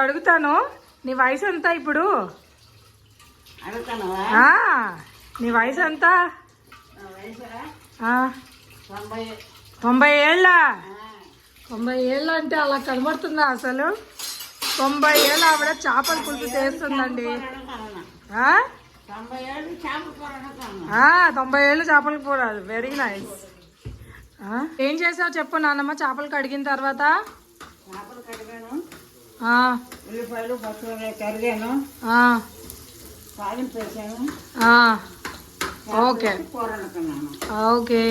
అడుగుతాను, నీ వయసు ఎంత ఇప్పుడు? నీ వయసు ఎంత? 90 ఏళ్ళ? 90 ఏళ్ళు అంటే అలా కనబడుతుందా అసలు? 90 ఏళ్ళు ఆవిడ చేపల పులుసు చేస్తుందండి. 90 ఏళ్ళు చేపల కూర. Very nice. ఏం చేసావు చెప్పు నాన్నమ్మ? చేపలు కడిగిన తర్వాత ఉల్లిపాయలు పచ్చిమిరపకాయలు కరిగాను, తాలింపు వేసాను. Okay okay.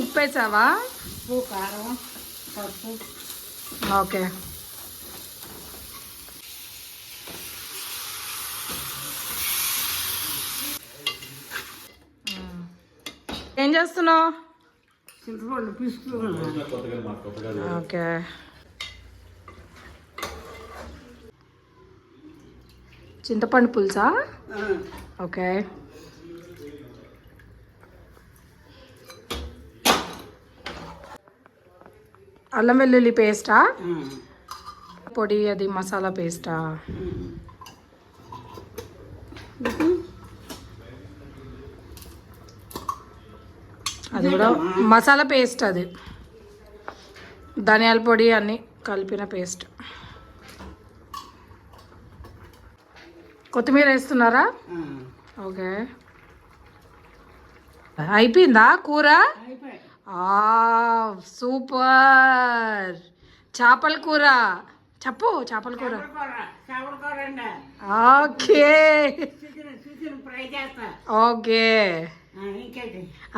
ఉప్పు వేసావా? ఉప్పు, కారం, పసుపు. ఓకే. ఏం చేస్తున్నావు? చింతపండు పిసుకుతున్నాను. ఓకే. చింతపండు పులుసా? ఓకే. అల్లం వెల్లుల్లి పేస్టా? పొడి అది మసాలా పేస్టా? అది కూడా మసాలా పేస్ట్, అది ధనియాల పొడి అన్నీ కలిపిన పేస్ట్. కొత్తిమీర వేస్తున్నారా? ఓకే. అయిపోయిందా కూర? సూపర్. చేపల కూర చెప్పు. చేపల కూర. ఓకే ఓకే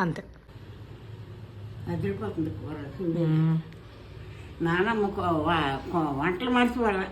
అంతే. అదిరిపోతుంది కూర. నానమ్మ వంటలు మర్చిపోవాలి.